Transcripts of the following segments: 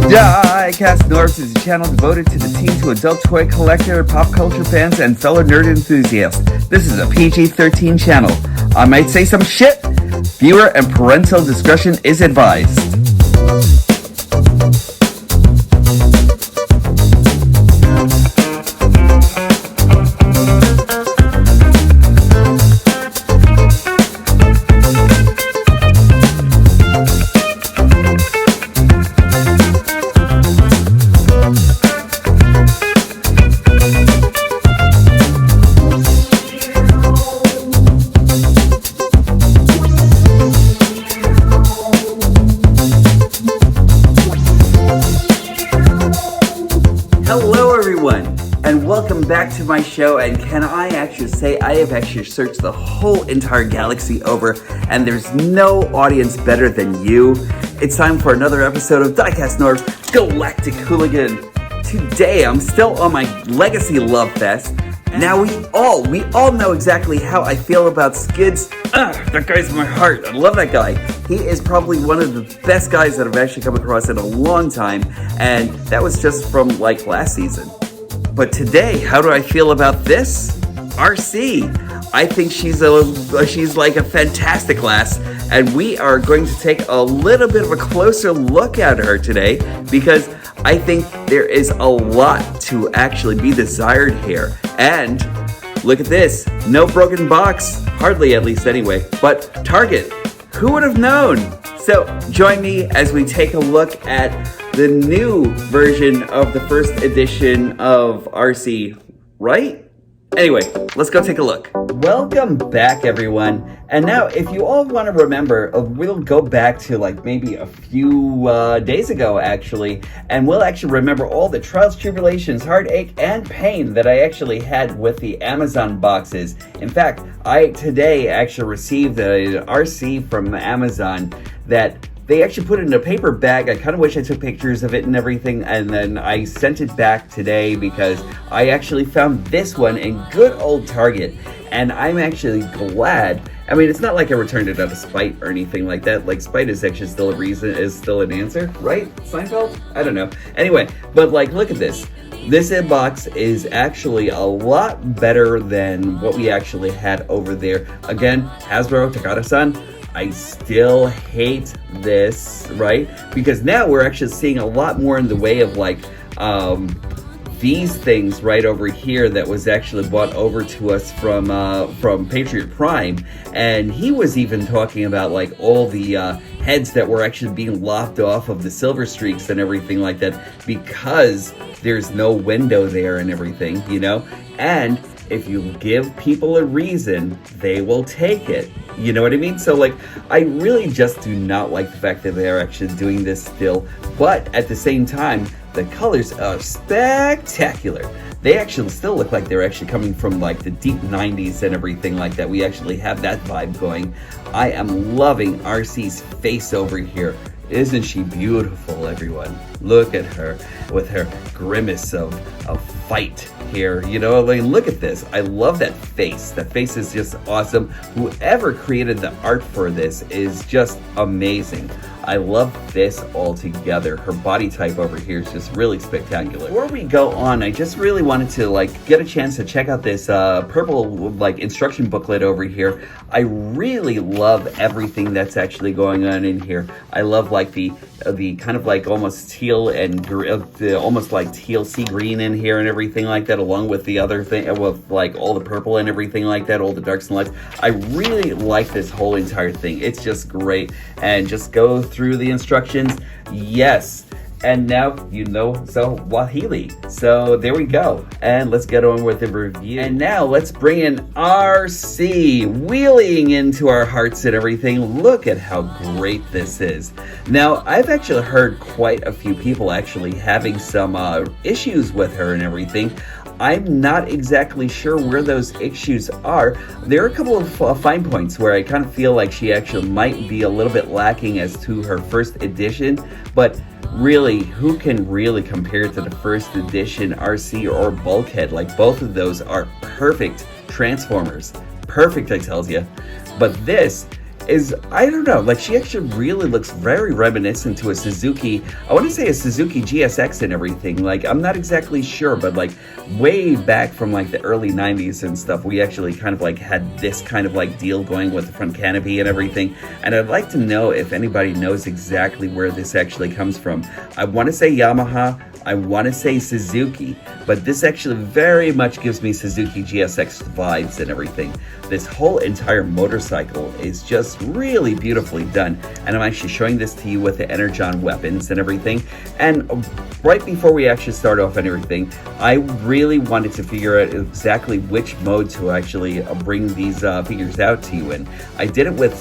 Diecast Nerds is a channel devoted to the teen to adult toy collector, pop culture fans, and fellow nerd enthusiasts. This is a PG-13 channel. I might say some shit. Viewer and parental discretion is advised. Back to my show, and can I actually say I have actually searched the whole entire galaxy over, and there's no audience better than you. It's time for another episode of Diecast Nerds Galactic Hooligan. Today I'm still on my Legacy Love Fest. Now we all know exactly how I feel about Skids. That guy's in my heart. I love that guy. He is probably one of the best guys that I've actually come across in a long time, and that was just from like last season. But today, how do I feel about this? Arcee. I think she's like a fantastic lass, and we are going to take a little bit of a closer look at her today because I think there is a lot to actually be desired here. And look at this, no broken box, hardly at least anyway, but Target. Who would have known? So join me as we take a look at the new version of the first edition of Arcee, right? Anyway, let's go take a look. Welcome back, everyone. And now, if you all want to remember, we'll go back to like maybe a few days ago, actually, and we'll actually remember all the trials, tribulations, heartache, and pain that I actually had with the Amazon boxes. In fact, I today actually received an Arcee from Amazon that they actually put it in a paper bag. I kind of wish I took pictures of it and everything, and then I sent it back today because I actually found this one in good old Target, and I'm actually glad. I mean, it's not like I returned it out of spite or anything like that. Like, spite is actually still a reason, is still an answer, right? Seinfeld? I don't know. Anyway, but like, look at this. This inbox is actually a lot better than what we actually had over there. Again, Hasbro, Takata-san, I still hate this, right? Because now we're actually seeing a lot more in the way of like these things right over here that was actually brought over to us from Patriot Prime, and he was even talking about like all the heads that were actually being lopped off of the Silver Streaks and everything like that because there's no window there and everything, you know? And if you give people a reason, they will take it. You know what I mean? So like, I really just do not like the fact that they're actually doing this still. But at the same time, the colors are spectacular. They actually still look like they're actually coming from like the deep 90s and everything like that. We actually have that vibe going. I am loving Arcee's face over here. Isn't she beautiful, everyone? Look at her with her grimace of fight here. You know, I mean, look at this. I love that face. That face is just awesome. Whoever created the art for this is just amazing. I love this all together. Her body type over here is just really spectacular. Before we go on, I just really wanted to like get a chance to check out this purple like instruction booklet over here. I really love everything that's actually going on in here. I love like the kind of like almost teal and almost like teal sea green in here and everything like that, along with the other thing with like all the purple and everything like that, all the darks and lights. I really like this whole entire thing. It's just great. And just go through the instructions. Yes. And now you know Swahili. So there we go. And let's get on with the review. And now let's bring in Arcee, wheeling into our hearts and everything. Look at how great this is. Now, I've actually heard quite a few people actually having some issues with her and everything. I'm not exactly sure where those issues are. There are a couple of fine points where I kind of feel like she actually might be a little bit lacking as to her first edition, but really, who can really compare to the first edition Arcee or Bulkhead? Like, both of those are perfect Transformers. Perfect, I tells you. But this is, I don't know, like she actually really looks very reminiscent to a Suzuki, I want to say a Suzuki GSX and everything. Like, I'm not exactly sure, but like way back from like the early 90s and stuff, we actually kind of like had this kind of like deal going with the front canopy and everything. And I'd like to know if anybody knows exactly where this actually comes from. I want to say Yamaha, I want to say Suzuki, but this actually very much gives me Suzuki GSX vibes and everything. This whole entire motorcycle is just really beautifully done, and I'm actually showing this to you with the Energon weapons and everything. And right before we actually start off and everything, I really wanted to figure out exactly which mode to actually bring these figures out to you in. I did it with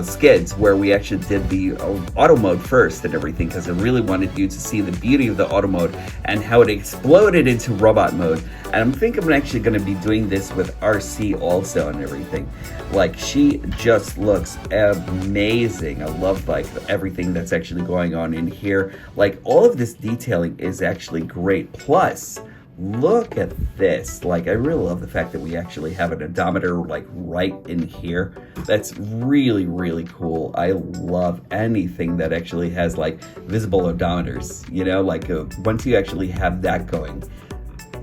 Skids, where we actually did the auto mode first and everything, because I really wanted you to see the beauty of the auto mode and how it exploded into robot mode. And I'm thinking I'm actually going to be doing this with Arcee also and everything. Like, she just looks amazing. I love like everything that's actually going on in here. Like, all of this detailing is actually great. Plus, look at this. Like, I really love the fact that we actually have an odometer like right in here. That's really, really cool. I love anything that actually has like visible odometers, you know, like once you actually have that going,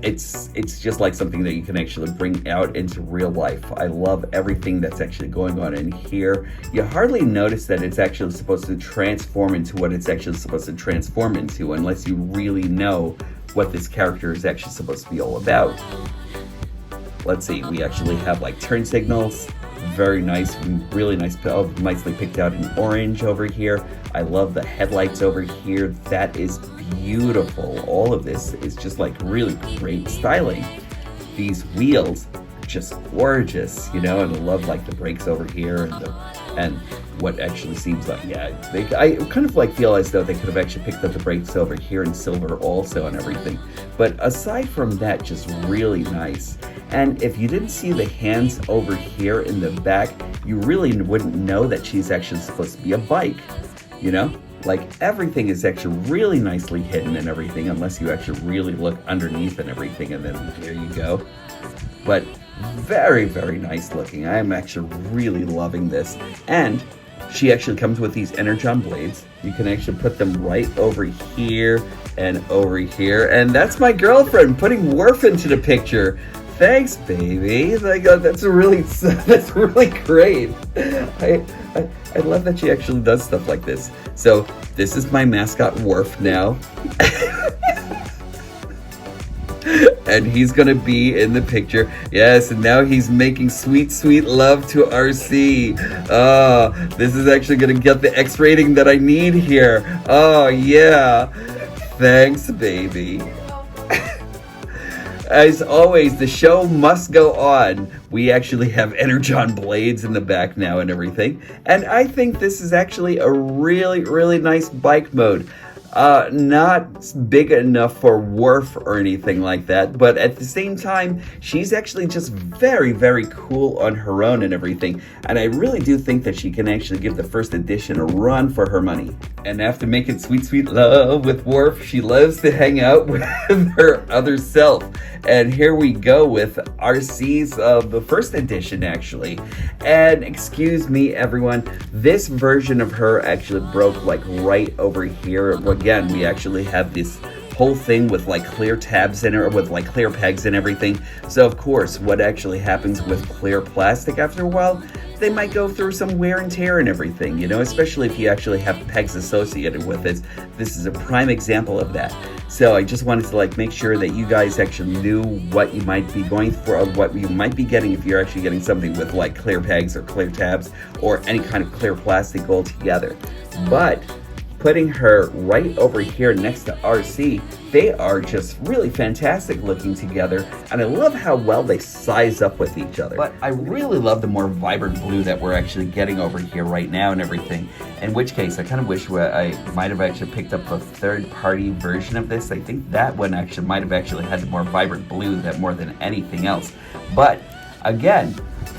it's just like something that you can actually bring out into real life. I love everything that's actually going on in here. You hardly notice that it's actually supposed to transform into what it's actually supposed to transform into unless you really know what this character is actually supposed to be all about. Let's see, we actually have like turn signals, very nice, really nice, nicely picked out in orange over here. I love the headlights over here. That is beautiful. All of this is just like really great styling. These wheels are just gorgeous, you know, and I love like the brakes over here and what actually seems like, yeah, I kind of like feel as though they could have actually picked up the brakes over here in silver also and everything. But aside from that, just really nice. And if you didn't see the hands over here in the back, you really wouldn't know that she's actually supposed to be a bike, you know? Like, everything is actually really nicely hidden and everything, unless you actually really look underneath and everything, and then here you go. But very, very nice looking. I am actually really loving this. And she actually comes with these Energon blades. You can actually put them right over here and over here. And that's my girlfriend putting Worf into the picture. Thanks, baby. Like, that's really great. I love that she actually does stuff like this. So this is my mascot Worf now. And he's gonna be in the picture. Yes, and now he's making sweet, sweet love to Arcee. Oh, this is actually gonna get the X rating that I need here. Oh, yeah. Thanks, baby. As always, the show must go on. We actually have Energon blades in the back now and everything. And I think this is actually a really, really nice bike mode. Not big enough for Worf or anything like that, but at the same time, she's actually just very, very cool on her own and everything. And I really do think that she can actually give the first edition a run for her money. And after making sweet, sweet love with Worf, she loves to hang out with her other self. And here we go with Arcee's the first edition, actually. And excuse me, everyone, this version of her actually broke like right over here. Again, we actually have this whole thing with like clear tabs in it, or with like clear pegs and everything. So of course, what actually happens with clear plastic after a while, they might go through some wear and tear and everything, you know, especially if you actually have pegs associated with it. This is a prime example of that. So I just wanted to like make sure that you guys actually knew what you might be going for, or what you might be getting if you're actually getting something with like clear pegs or clear tabs or any kind of clear plastic altogether. But putting her right over here next to Arcee, they are just really fantastic looking together, and I love how well they size up with each other. But I really love the more vibrant blue that we're actually getting over here right now and everything, in which case I kind of wish I might have actually picked up a third-party version of this. I think that one actually might have actually had the more vibrant blue that more than anything else. But again,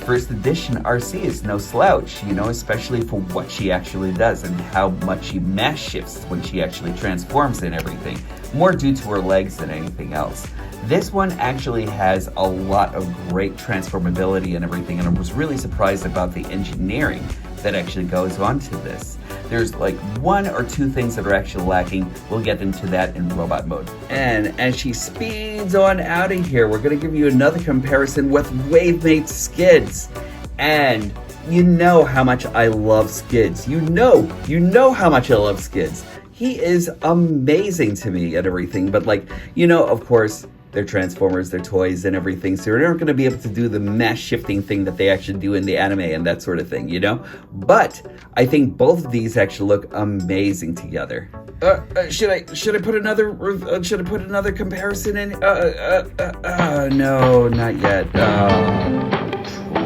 first edition Arcee is no slouch, you know, especially for what she actually does and how much she mass shifts when she actually transforms and everything, more due to her legs than anything else. This one actually has a lot of great transformability and everything, and I was really surprised about the engineering that actually goes on to this. There's like 1 or 2 things that are actually lacking. We'll get into that in robot mode. And as she speeds on out of here, we're going to give you another comparison with Wavemate Skids. And you know how much I love Skids. You know how much I love Skids. He is amazing to me and everything. But like, of course, they're Transformers, they're toys and everything, so they're not going to be able to do the mass shifting thing that they actually do in the anime and that sort of thing, But I think both of these actually look amazing together. Should I put another comparison in? No, not yet.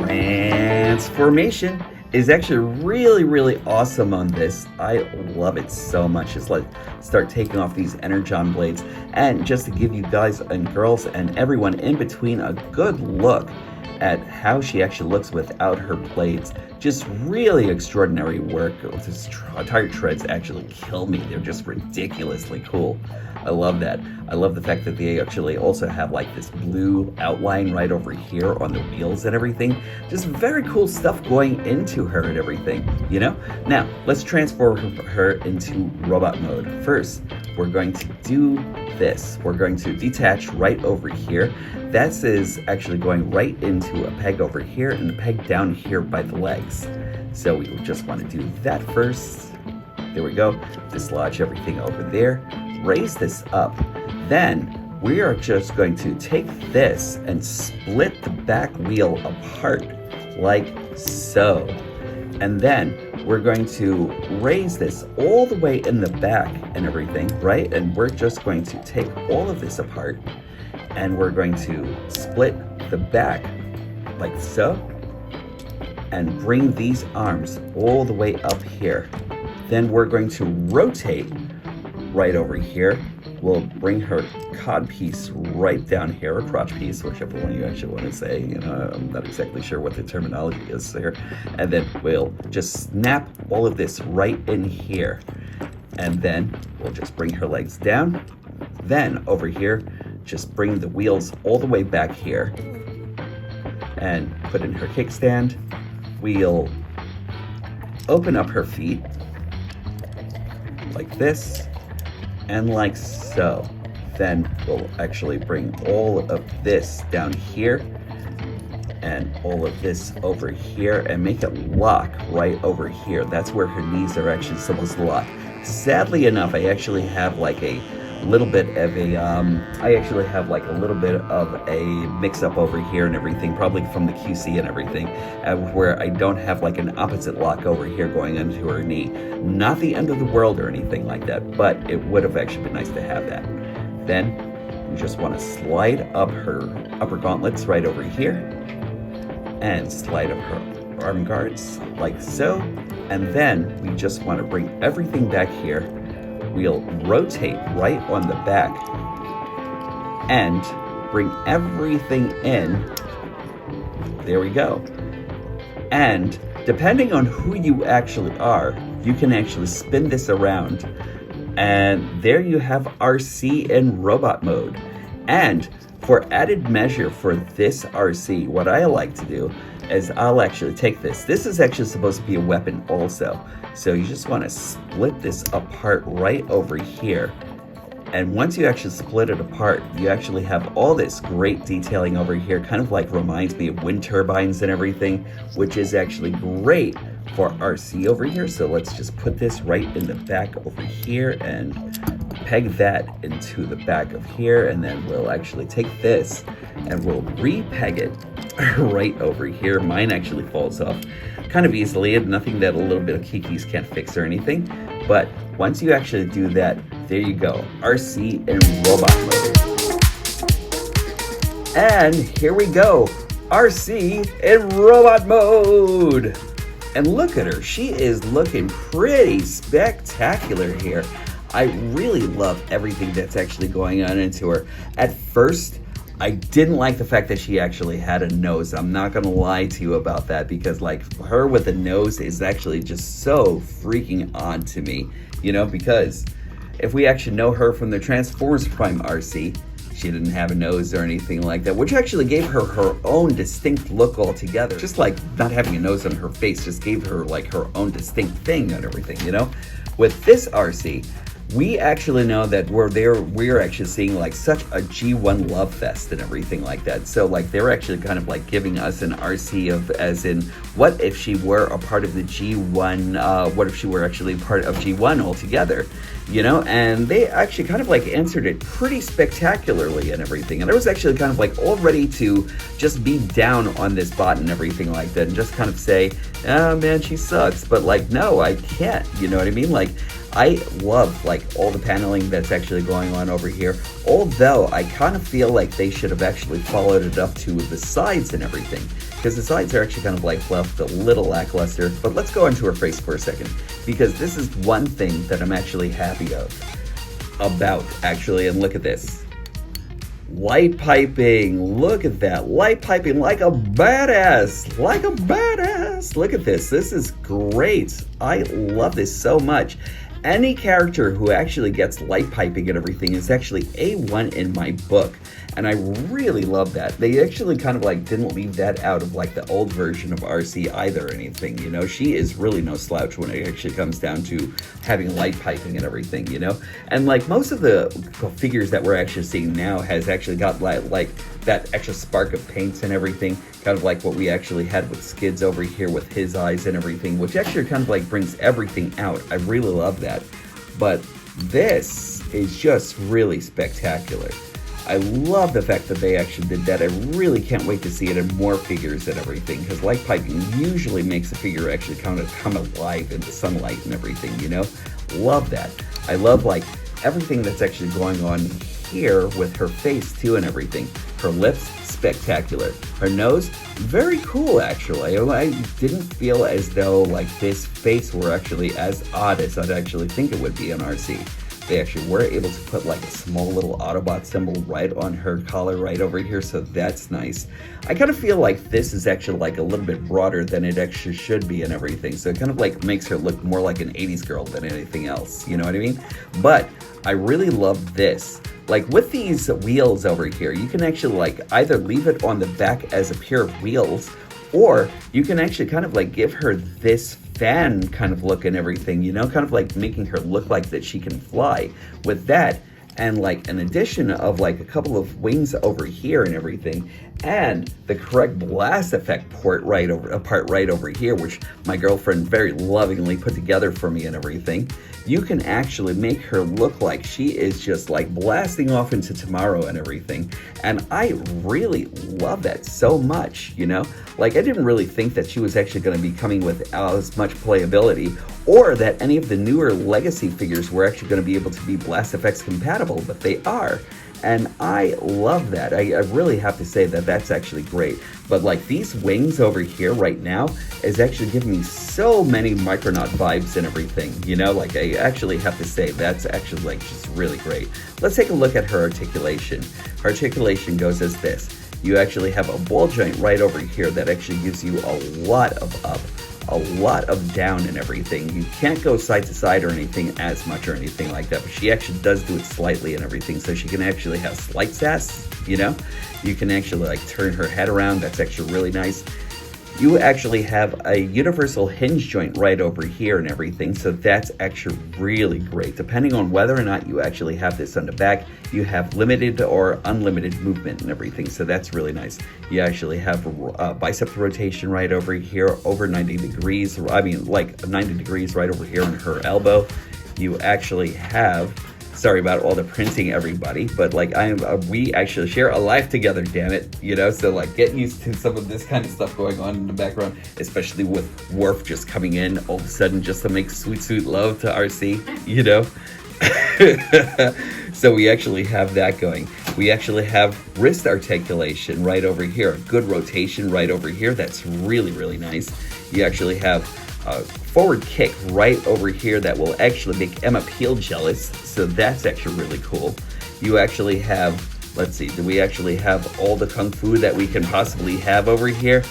Transformation is actually really, really awesome on this. I love it so much. Just like start taking off these energon blades, and just to give you guys and girls and everyone in between a good look at how she actually looks without her blades. Just really extraordinary work. These tire treads actually kill me. They're just ridiculously cool. I love that. I love the fact that they actually also have like this blue outline right over here on the wheels and everything. Just very cool stuff going into her and everything, Now, let's transform her into robot mode. First, we're going to do this. We're going to detach right over here. That is actually going right into a peg over here and a peg down here by the legs. So we just want to do that first. There we go. Dislodge everything over there. Raise this up. Then we are just going to take this and split the back wheel apart like so. And then we're going to raise this all the way in the back and everything, right? And we're just going to take all of this apart and we're going to split the back like so and bring these arms all the way up here. Then we're going to rotate right over here. We'll bring her cod piece right down here, or crotch piece, whichever one you actually want to say. I'm not exactly sure what the terminology is there. And then we'll just snap all of this right in here. And then we'll just bring her legs down. Then over here, just bring the wheels all the way back here and put in her kickstand. We'll open up her feet like this and like so. Then we'll actually bring all of this down here and all of this over here and make it lock right over here. That's where her knees are actually supposed to lock. Sadly enough, I actually have like a little bit of a mix-up over here and everything, probably from the QC and everything, where I don't have like an opposite lock over here going into her knee. Not the end of the world or anything like that, but it would have actually been nice to have that. Then we just want to slide up her upper gauntlets right over here and slide up her arm guards like so. And then we just want to bring everything back here. We'll rotate right on the back and bring everything in. There we go. And depending on who you actually are, you can actually spin this around. And there you have Arcee in robot mode. And for added measure for this Arcee, what I like to do is I'll actually take this. This is actually supposed to be a weapon also. So you just want to split this apart right over here. And once you actually split it apart, you actually have all this great detailing over here, kind of like reminds me of wind turbines and everything, which is actually great for Arcee over here. So let's just put this right in the back over here and peg that into the back of here. And then we'll actually take this and we'll re-peg it right over here. Mine actually falls off kind of easily, and nothing that a little bit of Kiki's can't fix or anything. But once you actually do that, there you go, Arcee in robot mode. And here we go, Arcee in robot mode. And look at her, she is looking pretty spectacular here. I really love everything that's actually going on into her. At first, I didn't like the fact that she actually had a nose. I'm not gonna lie to you about that, because like her with a nose is actually just so freaking odd to me, because if we actually know her from the Transformers Prime Arcee, She didn't have a nose or anything like that, which actually gave her her own distinct look altogether. Just like not having a nose on her face just gave her like her own distinct thing and everything, you know? With this Arcee, we actually know that we're actually seeing like such a G1 love fest and everything like that. So like they're actually kind of like giving us an Arcee of, as in, what if she were a part of the G1, what if she were actually part of G1 altogether, you know? And they actually kind of like answered it pretty spectacularly and everything. And I was actually kind of like all ready to just be down on this bot and everything like that and just kind of say, oh man, she sucks. But like, no, I can't, you know what I mean? Like, I love like all the paneling that's actually going on over here, although I kind of feel like they should have actually followed it up to the sides and everything, because the sides are actually kind of like left a little lackluster. But let's go into her face for a second, because this is one thing that I'm actually happy about actually. And look at this. Light piping, look at that, light piping like a badass, like a badass. Look at this, this is great. I love this so much. Any character who actually gets light piping and everything is actually A1 in my book. And I really love that. They actually kind of like didn't leave that out of like the old version of Arcee either or anything, you know? She is really no slouch when it actually comes down to having light piping and everything, you know? And like most of the figures that we're actually seeing now has actually got like that extra spark of paints and everything, kind of like what we actually had with Skids over here with his eyes and everything, which actually kind of like brings everything out. I really love that. But this is just really spectacular. I love the fact that they actually did that. I really can't wait to see it in more figures and everything, because light piping usually makes a figure actually kind of come alive in the sunlight and everything, you know? Love that. I love like everything that's actually going on here with her face too and everything. Her lips, spectacular. Her nose, very cool actually. I didn't feel as though like this face were actually as odd as I'd actually think it would be on Arcee. They actually were able to put like a small little Autobot symbol right on her collar right over here, so that's nice. I kind of feel like this is actually like a little bit broader than it actually should be and everything, so it kind of like makes her look more like an 80s girl than anything else, you know what I mean? But I really love this. Like with these wheels over here, you can actually like either leave it on the back as a pair of wheels, or you can actually kind of like give her this fan kind of look and everything, you know, kind of like making her look like that she can fly with that, and like an addition of like a couple of wings over here and everything, and the correct blast effect part right over here, which my girlfriend very lovingly put together for me and everything. You can actually make her look like she is just like blasting off into tomorrow and everything. And I really love that so much, you know? Like I didn't really think that she was actually going to be coming with as much playability, or that any of the newer Legacy figures were actually going to be able to be Blast Effects compatible, but they are. And I love that. I really have to say that that's actually great. But like these wings over here right now is actually giving me so many Micronaut vibes and everything, you know? Like I actually have to say that's actually like just really great. Let's take a look at her articulation. Her articulation goes as this. You actually have a ball joint right over here that actually gives you a lot of up, a lot of down and everything. You can't go side to side or anything as much or anything like that, but she actually does do it slightly and everything, so she can actually have slight sass, you know? You can actually like turn her head around. That's actually really nice. You actually have a universal hinge joint right over here and everything, so that's actually really great. Depending on whether or not you actually have this on the back, you have limited or unlimited movement and everything, so that's really nice. You actually have bicep rotation right over here, over 90 degrees, I mean like 90 degrees right over here on her elbow. You actually have, sorry about all the printing, everybody, but like we actually share a life together, damn it, you know? So like get used to some of this kind of stuff going on in the background, especially with Worf just coming in all of a sudden just to make sweet, sweet love to Arcee, you know? So we actually have that going. We actually have wrist articulation right over here, a good rotation right over here. That's really, really nice. You actually have a forward kick right over here that will actually make Emma Peel jealous, so that's actually really cool. You actually have, let's see, do we actually have all the kung fu that we can possibly have over here?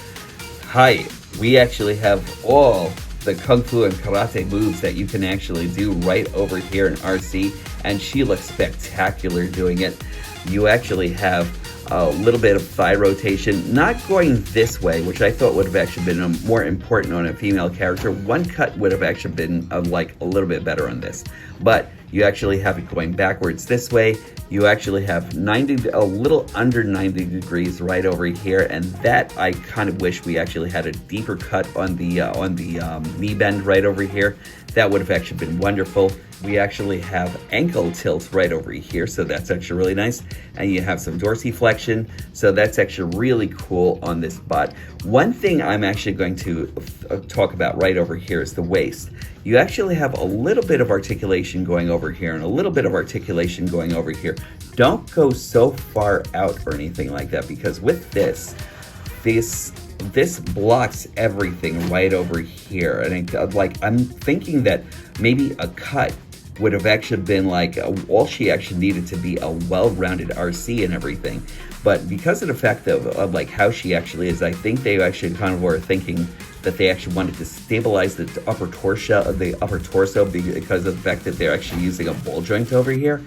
Hi, we actually have all the kung fu and karate moves that you can actually do right over here in Arcee, and she looks spectacular doing it. You actually have a little bit of thigh rotation, not going this way, which I thought would have actually been more important on a female character. One cut would have actually been like a little bit better on this, but you actually have it going backwards this way. You actually have a little under 90 degrees right over here, and that I kind of wish we actually had a deeper cut on the knee bend right over here. That would have actually been wonderful. We actually have ankle tilt right over here, so that's actually really nice. And you have some dorsiflexion, so that's actually really cool on this bot. One thing I'm actually going to talk about right over here is the waist. You actually have a little bit of articulation going over here and a little bit of articulation going over here. Don't go so far out or anything like that, because with this blocks everything right over here. And I'm thinking that maybe a cut would have actually been like all she actually needed to be a well-rounded RC and everything. But because of the fact of like how she actually is, I think they actually kind of were thinking that they actually wanted to stabilize the upper torso because of the fact that they're actually using a ball joint over here.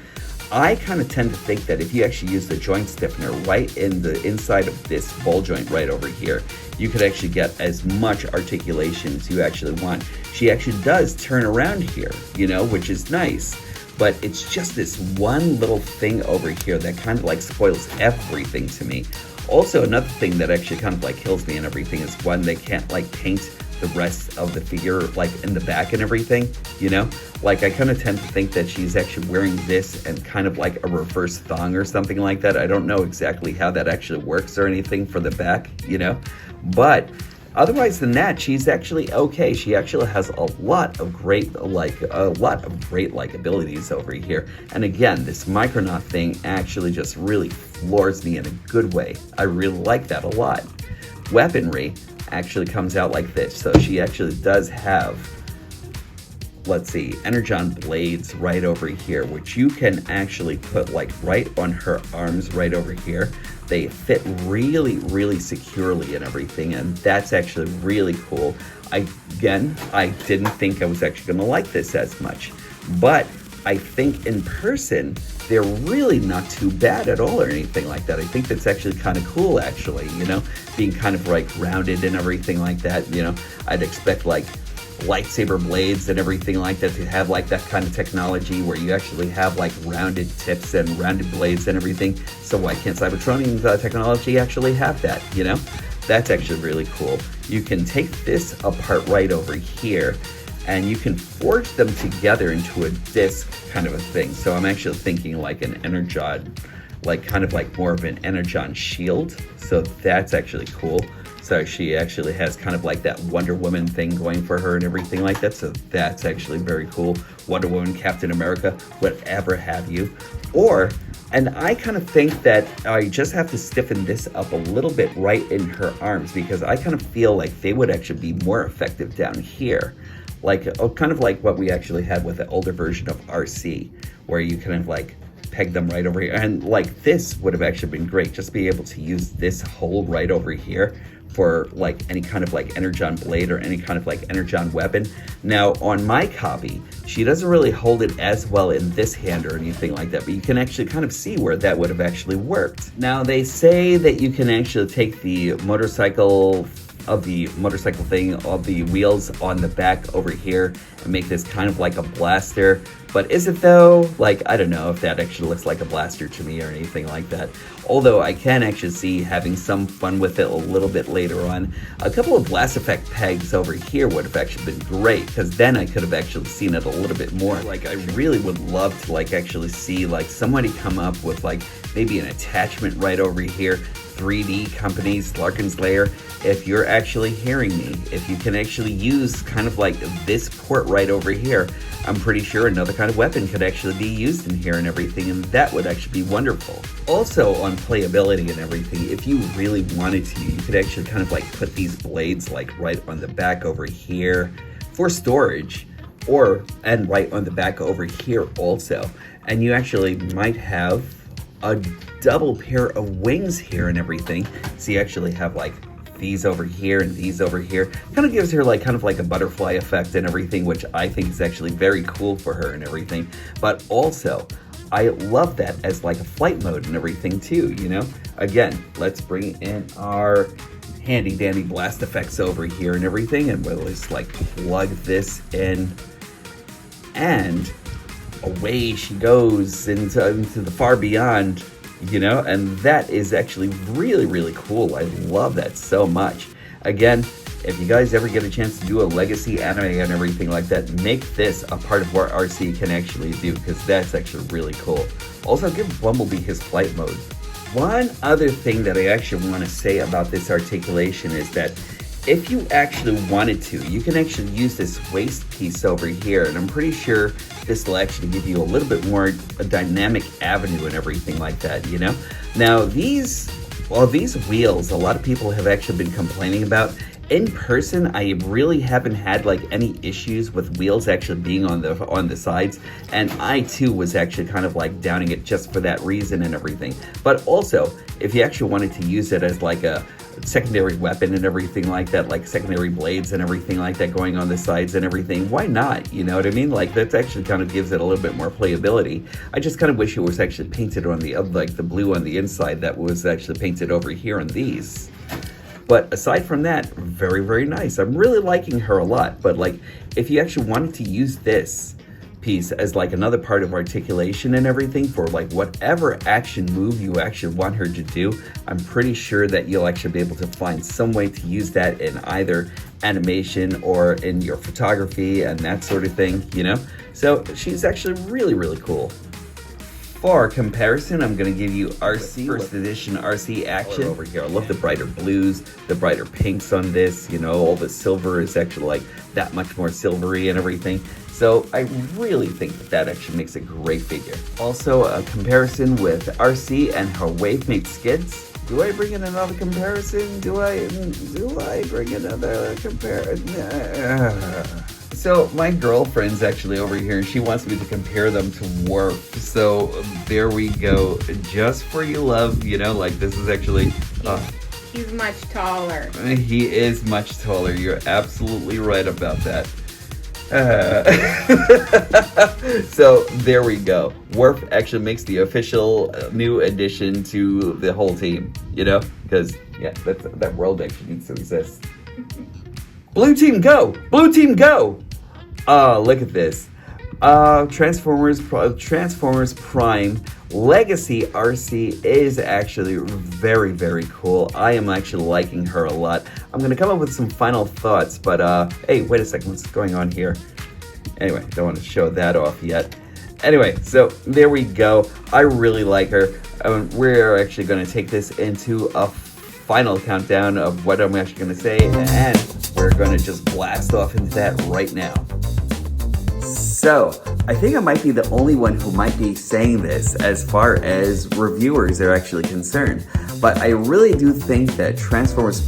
I kind of tend to think that if you actually use the joint stiffener right in the inside of this ball joint right over here, you could actually get as much articulation as you actually want. She actually does turn around here, you know, which is nice, but it's just this one little thing over here that kind of like spoils everything to me. Also, another thing that actually kind of like kills me and everything is when they can't like paint the rest of the figure like in the back and everything, you know? Like I kind of tend to think that she's actually wearing this and kind of like a reverse thong or something like that. I don't know exactly how that actually works or anything for the back, you know? But otherwise than that, she's actually okay. She actually has a lot of great abilities over here. And again, this Micronaut thing actually just really floors me in a good way. I really like that a lot. Weaponry actually comes out like this. So she actually does have, let's see, energon blades right over here, which you can actually put like right on her arms right over here. They fit really, really securely and everything, and that's actually really cool. I didn't think I was actually going to like this as much, but I think in person, they're really not too bad at all or anything like that. I think that's actually kind of cool, actually, you know, being kind of like rounded and everything like that, you know. I'd expect like lightsaber blades and everything like that to have like that kind of technology where you actually have like rounded tips and rounded blades and everything. So why can't Cybertronian technology actually have that, you know? That's actually really cool. You can take this apart right over here and you can forge them together into a disc kind of a thing. So I'm actually thinking like an energon, like kind of like more of an energon shield. So that's actually cool. So she actually has kind of like that Wonder Woman thing going for her and everything like that. So that's actually very cool. Wonder Woman, Captain America, whatever have you. And I kind of think that I just have to stiffen this up a little bit right in her arms, because I kind of feel like they would actually be more effective down here. Like, kind of like what we actually had with the older version of RC, where you kind of like peg them right over here. And like this would have actually been great, just be able to use this hole right over here for like any kind of like energon blade or any kind of like energon weapon. Now on my copy, she doesn't really hold it as well in this hand or anything like that, but you can actually kind of see where that would have actually worked. Now they say that you can actually take the motorcycle thing of the wheels on the back over here and make this kind of like a blaster. But is it though? Like, I don't know if that actually looks like a blaster to me or anything like that. Although I can actually see having some fun with it a little bit later on. A couple of blast effect pegs over here would have actually been great, because then I could have actually seen it a little bit more. Like, I really would love to like actually see like somebody come up with like maybe an attachment right over here. 3D companies, Larkin's Lair, if you're actually hearing me, if you can actually use kind of like this port right over here, I'm pretty sure another kind of weapon could actually be used in here and everything, and that would actually be wonderful. Also on playability and everything, if you really wanted to, you could actually kind of like put these blades like right on the back over here for storage, and right on the back over here also, and you actually might have a double pair of wings here and everything. So you actually have like these over here and these over here. Kind of gives her like kind of like a butterfly effect and everything, which I think is actually very cool for her and everything. But also, I love that as like a flight mode and everything too, you know? Again, let's bring in our handy dandy blast effects over here and everything, and we'll just like plug this in, and away she goes into the far beyond, you know? And that is actually really, really cool. I love that so much. Again, if you guys ever get a chance to do a legacy anime and everything like that, make this a part of what Arcee can actually do, because that's actually really cool. Also, give Bumblebee his flight mode. One other thing that I actually want to say about this articulation is that if you actually wanted to, you can actually use this waist piece over here, and I'm pretty sure this will actually give you a little bit more a dynamic avenue and everything like that, you know? Now these wheels, a lot of people have actually been complaining about. In person, I really haven't had like any issues with wheels actually being on the sides, and I too was actually kind of like downing it just for that reason and everything. But also, if you actually wanted to use it as like a secondary weapon and everything like that, like secondary blades and everything like that going on the sides and everything, why not? You know what I mean? Like that actually kind of gives it a little bit more playability. I just kind of wish it was actually painted on the like the blue on the inside that was actually painted over here on these. But aside from that, very, very nice. I'm really liking her a lot. But like, if you actually wanted to use this piece as like another part of articulation and everything for like whatever action move you actually want her to do, I'm pretty sure that you'll actually be able to find some way to use that in either animation or in your photography and that sort of thing, you know? So she's actually really, really cool. For comparison, I'm going to give you Arcee, first edition Arcee Action over here. I love the brighter blues, the brighter pinks on this, you know, all the silver is actually like that much more silvery and everything. So I really think that actually makes a great figure. Also, a comparison with Arcee and her Wavemate Skids. Do I bring in another comparison? Do I bring another comparison? So my girlfriend's actually over here and she wants me to compare them to Worf. So there we go. Just for you, love, you know, like this is actually... He's much taller. He is much taller. You're absolutely right about that. So there we go. Worf actually makes the official new addition to the whole team, you know? Because, yeah, that world actually needs to exist. Blue team, go! Blue team, go! Look at this. Transformers Prime Legacy Arcee is actually very, very cool. I am actually liking her a lot. I'm going to come up with some final thoughts, but hey, wait a second, what's going on here? Anyway, don't want to show that off yet. Anyway, so there we go. I really like her. We're actually going to take this into a final countdown of what I'm actually going to say, and we're going to just blast off into that right now. So, I think I might be the only one who might be saying this as far as reviewers are actually concerned, but I really do think that Transformers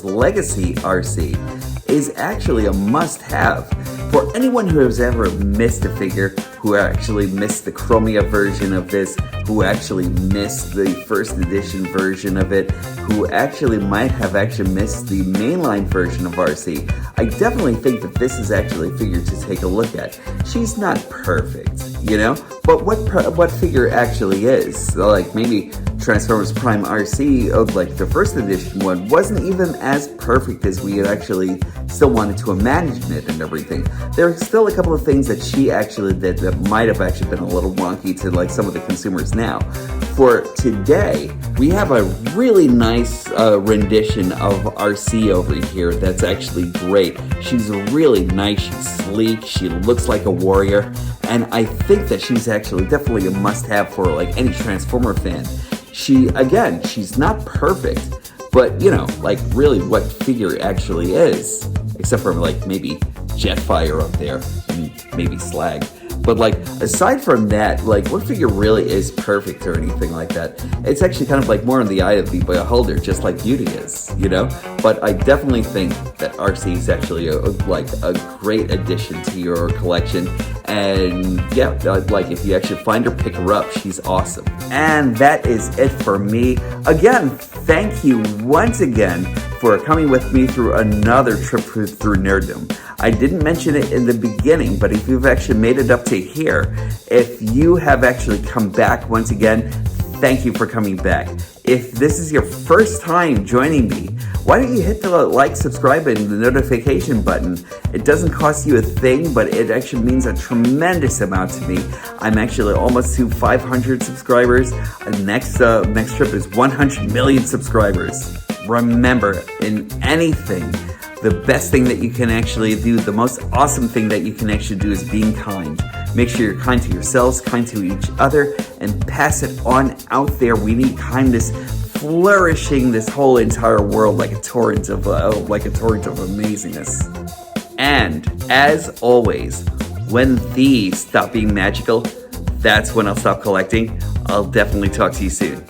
Legacy Arcee is actually a must-have for anyone who has ever missed a figure, who actually missed the Chromia version of this, who actually missed the first edition version of it, who actually might have actually missed the mainline version of Arcee. I definitely think that this is actually a figure to take a look at. She's not perfect, you know, but what figure actually is? Like maybe Transformers Prime Arcee, like the first edition one, wasn't even as perfect as we had actually still wanted to imagine it and everything. There are still a couple of things that she actually did that might have actually been a little wonky to like some of the consumers now. For today, we have a really nice rendition of Arcee over here that's actually great. She's really nice, she's sleek, she looks like a warrior, and I think that she's actually definitely a must-have for like any Transformer fan. She's not perfect, but you know, like really what figure actually is, except for like maybe Jetfire up there and maybe Slag. But like, aside from that, like, what figure really is perfect or anything like that? It's actually kind of like more in the eye of the beholder, just like beauty is, you know? But I definitely think that Arcee is actually a great addition to your collection. And yeah, like, if you actually find her, pick her up. She's awesome. And that is it for me. Again, thank you once again for coming with me through another trip through nerddom. I didn't mention it in the beginning, but if you've actually made it up to here, if you have actually come back once again, thank you for coming back. If this is your first time joining me, why don't you hit the like, subscribe, and the notification button? It doesn't cost you a thing, but it actually means a tremendous amount to me. I'm actually almost to 500 subscribers. Next trip is 100 million subscribers. Remember, in anything, the best thing that you can actually do, the most awesome thing that you can actually do is being kind. Make sure you're kind to yourselves, kind to each other, and pass it on out there. We need kindness flourishing this whole entire world like a torrent of amazingness. And as always, when these stop being magical, that's when I'll stop collecting. I'll definitely talk to you soon.